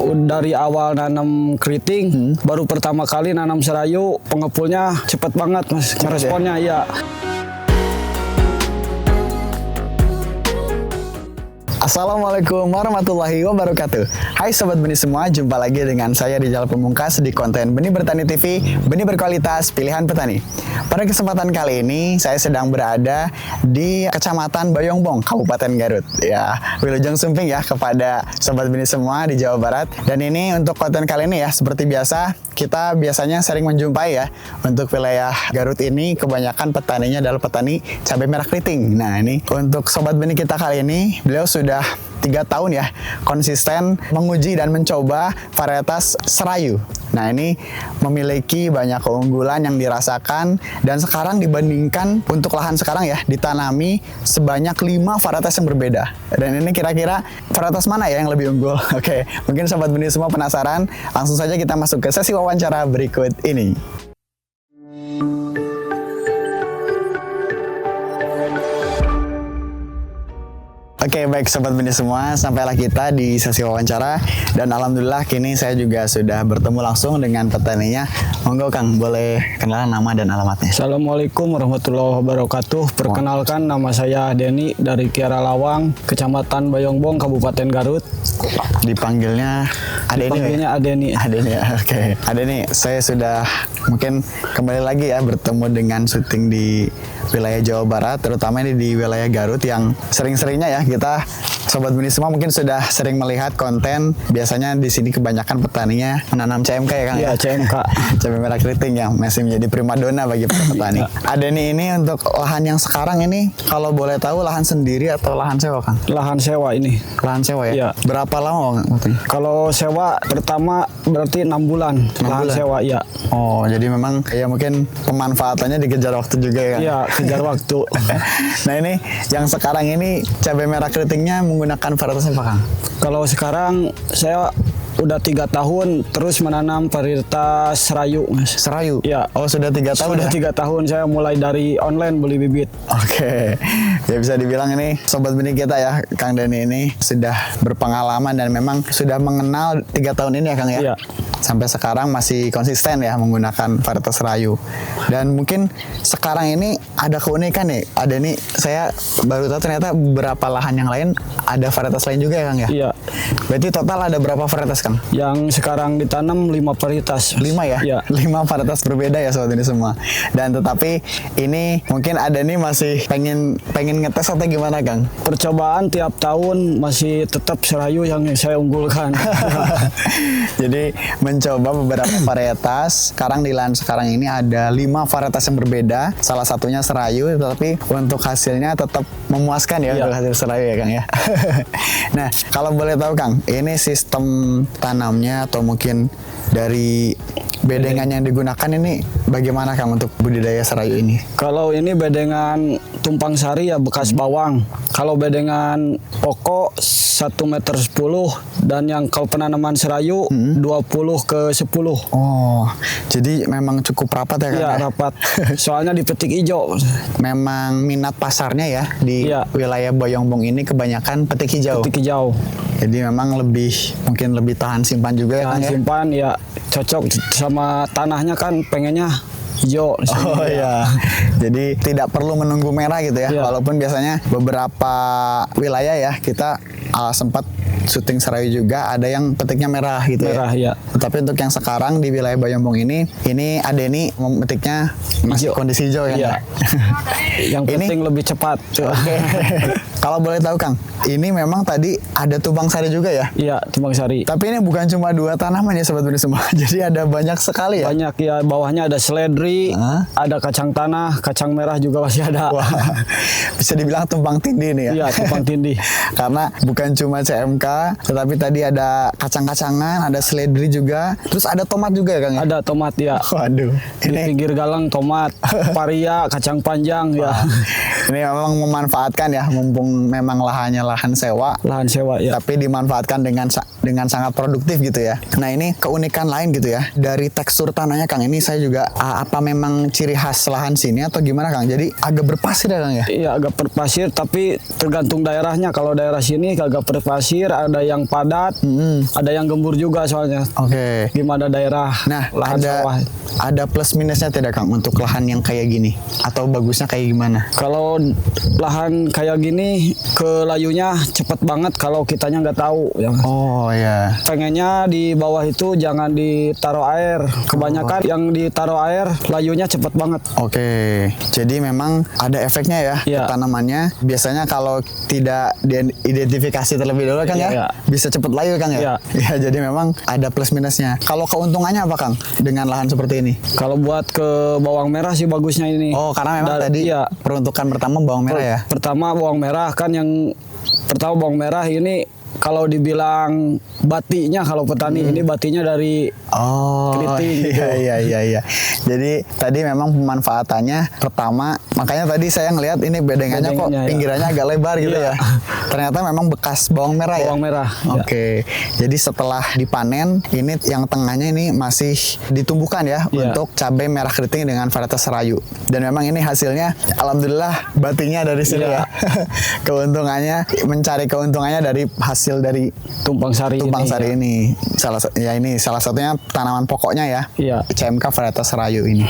dari awal nanam keriting, baru pertama kali nanam serayu, pengepulnya cepet banget mas, responnya ya. Assalamualaikum warahmatullahi wabarakatuh. Hai Sobat Benih semua, jumpa lagi dengan saya di Jalal Pemungkas di konten Benih Bertani TV, benih berkualitas pilihan petani. Pada kesempatan kali ini saya sedang berada di Kecamatan Bayongbong, Kabupaten Garut. Ya, Wilujeng Sumping ya kepada Sobat Benih semua di Jawa Barat. Dan ini untuk konten kali ini ya, seperti biasa kita biasanya sering menjumpai ya, untuk wilayah Garut ini kebanyakan petaninya adalah petani cabai merah keriting. Nah ini untuk Sobat Benih kita kali ini, beliau sudah 3 tahun ya konsisten menguji dan mencoba varietas serayu. Nah ini memiliki banyak keunggulan yang dirasakan, dan sekarang dibandingkan untuk lahan sekarang ya ditanami sebanyak 5 varietas yang berbeda. Dan ini kira-kira varietas mana ya yang lebih unggul? Oke, mungkin Sobat Benih semua penasaran, langsung saja kita masuk ke sesi wawancara berikut ini. Oke, baik Sobat Benih semua, sampailah kita di sesi wawancara, dan alhamdulillah kini saya juga sudah bertemu langsung dengan petaninya. Monggo Kang, boleh kenalan nama dan alamatnya. Assalamualaikum warahmatullahi wabarakatuh. Perkenalkan, nama saya Denny dari Kiara Lawang, Kecamatan Bayongbong, Kabupaten Garut. Dipanggilnya Adeni. Dipanggilnya Adeni. Adeni ya, oke. Adeni, saya sudah mungkin kembali lagi ya bertemu dengan syuting di wilayah Jawa Barat, terutama ini di wilayah Garut yang sering-seringnya ya kita Sobat Benih semua mungkin sudah sering melihat konten. Biasanya di sini kebanyakan petaninya menanam CMK ya Kang? Iya, CMK. Cabai merah keriting yang masih menjadi primadona bagi para petani. Adeni ini untuk lahan yang sekarang ini, kalau boleh tahu lahan sendiri atau lahan sewa Kang? Lahan sewa ini. Lahan sewa ya? Iya. Berapa lama Kang? Kalau sewa pertama berarti 6 bulan. 6 lahan bulan? Sewa, iya. Oh, jadi memang ya mungkin pemanfaatannya dikejar waktu juga ya Kang? Iya, kejar waktu. Nah ini yang sekarang ini cabai merah keritingnya menggunakan varietas apa Kang? Kalau sekarang saya udah 3 tahun terus menanam varietas serayu mas. Serayu? Ya. Oh sudah 3 tahun Sudah ya? 3 tahun saya mulai dari online beli bibit. Oke, ya bisa dibilang ini Sobat Benih kita ya, Kang Denny ini sudah berpengalaman dan memang sudah mengenal 3 tahun ini ya Kang ya? Iya. Sampai sekarang masih konsisten ya menggunakan varietas serayu. Dan mungkin sekarang ini ada keunikan nih, ada nih saya baru tahu ternyata beberapa lahan yang lain ada varietas lain juga ya Kang ya? Iya. Berarti total ada berapa varietas Kang? Yang sekarang ditanam 5 varietas. 5 ya? Iya. 5 varietas berbeda ya Sobat ini semua. Dan tetapi ini mungkin ada nih masih pengen ngetes atau gimana Kang? Percobaan tiap tahun masih tetap serayu yang saya unggulkan. Jadi mencoba beberapa varietas. Sekarang di lahan sekarang ini ada 5 varietas yang berbeda. Salah satunya serayu, tetapi untuk hasilnya tetap memuaskan ya, Iya. untuk hasil serayu ya Kang ya. Nah, kalau boleh tahu Kang, ini sistem tanamnya atau mungkin dari bedengan yang digunakan ini bagaimana Kang untuk budidaya serayu ini? Kalau ini bedengan tumpang sari ya bekas bawang. Kalau bedengan pokok 1,10 meter dan yang kalau penanaman serayu 20 ke 10. Oh, jadi memang cukup rapat ya Kang? Iya, rapat. Soalnya dipetik hijau. Memang minat pasarnya ya di Iya. wilayah Bayongbong ini kebanyakan petik hijau. Petik hijau. Jadi memang mungkin lebih tahan simpan juga ya Tahan Kang ya? simpan ya cocok sama tanahnya kan pengennya hijau. Oh iya, jadi tidak perlu menunggu merah gitu ya. Iya. Walaupun biasanya beberapa wilayah ya kita sempat syuting serayu juga ada yang petiknya merah gitu Merah ya. ya. Tetapi untuk yang sekarang di wilayah Bayongbong ini Adeni memetiknya masih Hijau. kondisi hijau ya. Iya. Yang Ini- penting lebih cepat. Oke. Kalau boleh tahu Kang, ini memang tadi ada tumpang sari juga ya. Iya, tumpang sari. Tapi ini bukan cuma 2 tanaman ya Sobat Benih semua. Jadi ada banyak sekali ya. Banyak ya, bawahnya ada seledri, Hah? ada kacang tanah, kacang merah juga masih ada. Wah, bisa dibilang tumpang tindih nih ya. Iya, tumpang tindih. Karena bukan cuma CMK, tetapi tadi ada kacang-kacangan, ada seledri juga, terus ada tomat juga ya Kang ya? Ada tomat ya. Waduh, Di ini pinggir galang tomat, paria, kacang panjang ya. ini memang memanfaatkan ya, mumpung memang lahannya lahan sewa, Lahan sewa ya. tapi dimanfaatkan dengan sangat produktif gitu ya. Nah ini keunikan lain gitu ya, dari tekstur tanahnya Kang, ini saya juga apa memang ciri khas lahan sini atau gimana Kang? Jadi agak berpasir ya Kang ya? Iya agak berpasir tapi tergantung daerahnya. Kalau daerah sini agak berpasir, ada yang padat, ada yang gembur juga soalnya. Oke. Gimana daerah Nah, lahan sawah? ada plus minusnya tidak Kang untuk lahan yang kayak gini? Atau bagusnya kayak gimana? Kalau lahan kayak gini ke layunya cepet banget kalau kitanya nggak tahu. Ya. Oh ya. Pengennya di bawah itu jangan ditaruh air. Kebanyakan yang ditaruh air layunya cepet banget. Oke. Jadi memang ada efeknya ya Iya. ke tanamannya. Biasanya kalau tidak diidentifikasi terlebih dulu Kang Iya. ya, bisa cepet layu Kang ya. Iya. Ya, jadi memang ada plus minusnya. Kalau keuntungannya apa Kang dengan lahan seperti ini? Kalau buat ke bawang merah sih bagusnya ini. Oh, karena memang tadi iya. peruntukan pertama bawang merah ya. Pertama bawang merah kan yang pertama bawang merah ini kalau dibilang batinya kalau petani ini batinya dari Oh, keriting gitu. iya. Jadi tadi memang pemanfaatannya pertama, makanya tadi saya ngelihat ini bedengannya kok Bedengannya, ya. pinggirannya agak lebar gitu Iya. ya. Ternyata memang bekas bawang merah ya. Bawang merah. Oke. Jadi setelah dipanen, ini yang tengahnya ini masih ditumbuhkan ya Iya. untuk cabai merah keriting dengan varietas Serayu. Dan memang ini hasilnya, alhamdulillah batinya dari sini Iya. ya. Keuntungannya, mencari keuntungannya dari hasil dari Tumpang sari ini. Ini salah satunya tanaman pokoknya ya. Iya. CMK varietas Serayu ini.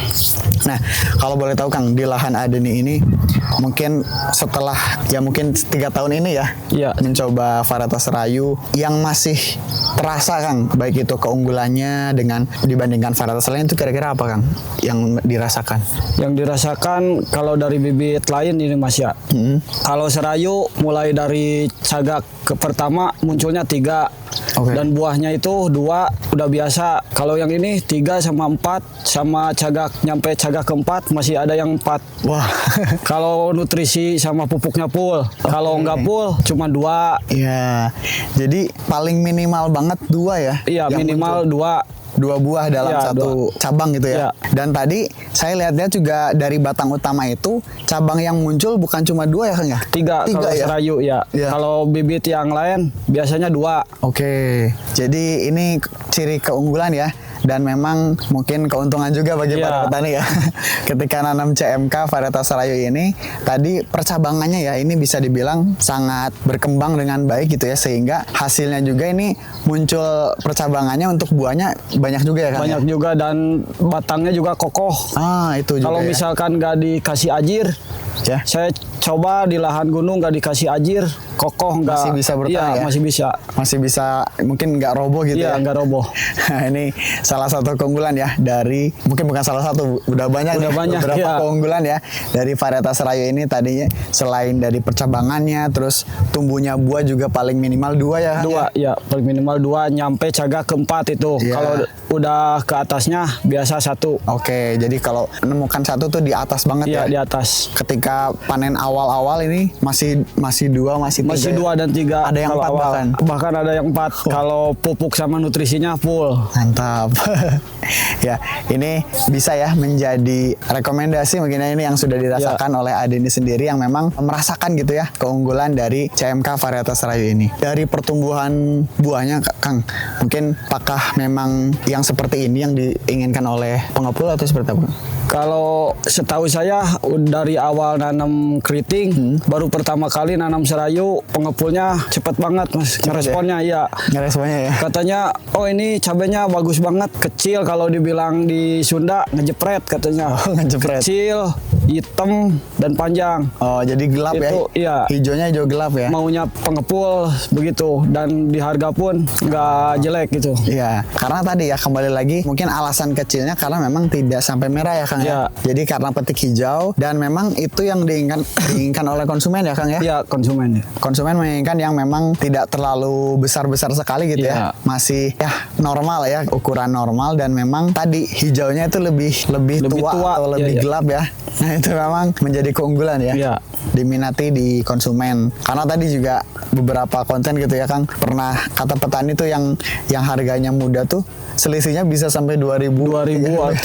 Nah, kalau boleh tahu Kang, di lahan Adeni ini mungkin setelah mungkin 3 tahun ini ya, Iya. mencoba varietas Serayu yang masih terasa Kang, baik itu keunggulannya dengan dibandingkan varietas lain itu kira-kira apa Kang yang dirasakan? Yang dirasakan kalau dari bibit lain ini Mas ya. Kalau Serayu mulai dari cagak ke pertama munculnya 3. Oke. Dan buahnya itu 2 udah biasa. Kalau yang ini 3 sama 4 sama cagak nyampe cagak ke-4 masih ada yang 4. Wah. Kalau nutrisi sama pupuknya full. Kalau nggak full cuma 2. Ya. Jadi paling minimal banget 2 ya. Iya, yang minimal muncul. 2 buah dalam Iya, satu cabang gitu ya. Iya. Dan tadi saya lihatnya juga dari batang utama itu cabang yang muncul bukan cuma 2 ya Kang ya? 3 kalau ya? Serayu ya. Iya. Kalau bibit yang lain biasanya 2. Oke. Jadi ini ciri keunggulan ya. Dan memang mungkin keuntungan juga bagi Iya. para petani ya. Ketika nanam CMK varietas Serayu ini, tadi percabangannya ya ini bisa dibilang sangat berkembang dengan baik gitu ya, sehingga hasilnya juga ini muncul percabangannya untuk buahnya banyak juga ya Kang. Banyak juga dan batangnya juga kokoh. Ah, itu juga. Kalau ya. misalkan nggak dikasih ajir, Ya. saya coba di lahan gunung nggak dikasih ajir, kokoh nggak. Masih bisa bertahan Iya, ya? masih bisa. Mungkin nggak roboh gitu Iya, ya. nggak roboh. Nah, ini salah satu keunggulan ya dari, mungkin bukan salah satu, udah banyak Udah nih, banyak, beberapa ya. keunggulan ya dari varietas Serayu ini. Tadinya selain dari percabangannya, terus tumbuhnya buah juga paling minimal 2 ya Kang, 2 ya, paling minimal 2 nyampe cagak ke-4 itu. Iya. Kalau udah ke atasnya biasa 1. Oke, jadi kalau menemukan 1 tuh di atas banget Iya, ya. di atas. Ketika panen awal-awal ini masih 2, masih 3. Masih 2 dan 3. Ada yang kalau 4 awal. bahkan. Bahkan ada yang 4. Kalau pupuk sama nutrisinya full. Mantap. Ya, ini bisa ya menjadi rekomendasi mungkin ini yang sudah dirasakan oleh Adeni sendiri yang memang merasakan gitu ya keunggulan dari CMK varietas Serayu ini. Dari pertumbuhan buahnya Kang, mungkin apakah memang yang seperti ini yang diinginkan oleh pengepul atau seperti apa? Kalau setahu saya dari awal nanam keriting, baru pertama kali nanam Serayu, pengepulnya cepat banget Mas. Responnya ya. Responnya ya. Katanya, oh ini cabenya bagus banget, kecil kalau dibilang di Sunda ngejepret katanya. Oh, ngejepret. Kecil, hitam dan panjang. Oh, jadi gelap Itu, ya? iya. Hijaunya hijau gelap ya? Maunya pengepul begitu dan di harga pun nggak jelek gitu. Iya, karena tadi ya kembali lagi mungkin alasan kecilnya karena memang tidak sampai merah ya Kang ya. Iya. Jadi karena petik hijau dan memang itu yang diinginkan oleh konsumen ya Kang ya. Iya, konsumen. Konsumen menginginkan yang memang tidak terlalu besar-besar sekali gitu ya. Iya. Masih ya normal ya, ukuran normal dan memang tadi hijaunya itu lebih tua atau iya, lebih iya. gelap ya. Nah, itu memang menjadi keunggulan ya. Iya. Diminati di konsumen. Karena tadi juga beberapa konten gitu ya Kang, pernah kata petani tuh yang harganya muda tuh selisihnya bisa sampai 2.000 3.000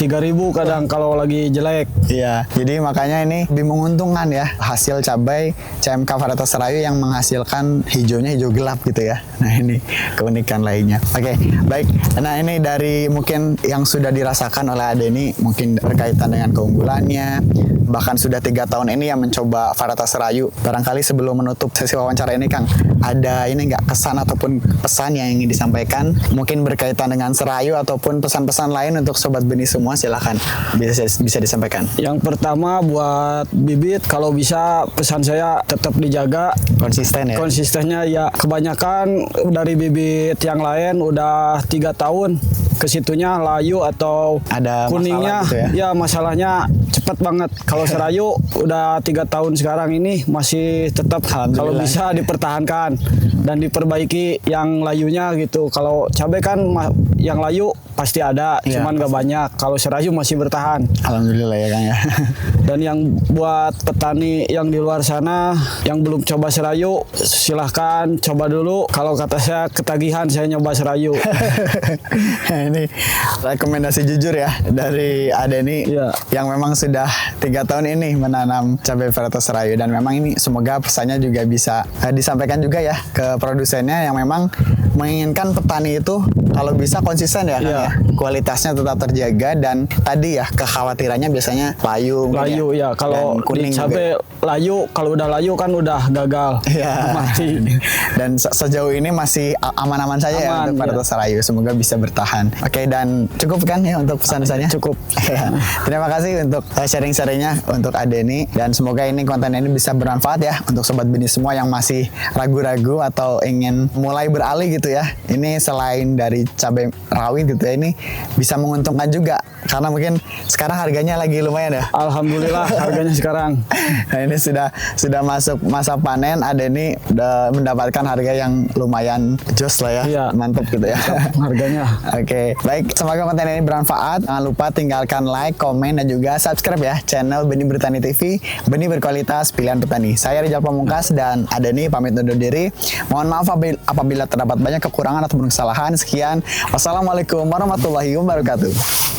kadang kalau lagi jelek. Iya, jadi makanya ini lebih menguntungkan ya hasil cabai CMK varietas Serayu yang menghasilkan hijaunya hijau gelap gitu ya. Nah, ini keunikan lainnya. Oke, baik. Nah, ini dari mungkin yang sudah dirasakan oleh Adeni mungkin berkaitan dengan keunggulannya, bahkan sudah 3 tahun ini yang mencoba varietas Serayu. Barangkali sebelum menutup sesi wawancara ini Kang, ada ini nggak kesan ataupun pesan yang ingin disampaikan, mungkin berkaitan dengan Serayu ataupun pesan-pesan lain untuk sobat benih semua, silakan bisa disampaikan. Yang pertama buat bibit, kalau bisa pesan saya tetap dijaga Konsisten ya. konsistennya ya. Kebanyakan dari bibit yang lain udah 3 tahun ke situnya layu atau Ada kuningnya masalah gitu ya? masalahnya cepat banget. Kalau Serayu udah 3 tahun sekarang ini masih tetap kalau Alhamdulillah. bisa dipertahankan dan diperbaiki yang layunya gitu. Kalau cabai kan yang layu pasti ada, Iya, cuman nggak banyak. Kalau Serayu masih bertahan. Alhamdulillah ya Kang ya. Dan yang buat petani yang di luar sana yang belum coba Serayu, silahkan coba dulu. Kalau kata saya ketagihan, saya nyoba Serayu. Ini rekomendasi jujur ya dari Adeni Iya. yang memang sudah 3 tahun ini menanam cabai varietas Serayu, dan memang ini semoga pesannya juga bisa disampaikan juga ya ke produsennya yang memang menginginkan petani itu kalau bisa konsisten ya Kang Iya. ya. Kualitasnya tetap terjaga, dan tadi ya kekhawatirannya biasanya layu mungkin Layu ya, kalau dan kuning di juga. cabai layu, kalau udah layu kan udah gagal. Iya. Mati. Dan sejauh ini masih aman-aman saja ya Aman, untuk varietas Serayu. Semoga bisa bertahan. Oke, dan cukup kan ya untuk pesan-pesannya? Cukup. Ya. Terima kasih untuk sharing-sharingnya untuk Adeni, dan semoga ini konten ini bisa bermanfaat ya untuk sobat benih semua yang masih ragu-ragu atau ingin mulai beralih gitu ya. Ini selain dari cabai rawit gitu ya, ini bisa menguntungkan juga karena mungkin sekarang harganya lagi lumayan ya. Alhamdulillah harganya sekarang. Nah, ini sudah masuk masa panen, Adeni udah mendapatkan harga yang lumayan jos lah ya. Iya. Mantap gitu ya. Harganya. Oke, baik. Semoga konten ini bermanfaat. Jangan lupa tinggalkan like, komen, dan juga subscribe ya channel Benih Bertani TV, benih berkualitas pilihan petani. Saya Rizal Pamungkas dan Adeni pamit undur diri. Mohon maaf apabila terdapat banyak kekurangan ataupun kesalahan. Sekian. Wassalamualaikum warahmatullahi wabarakatuh.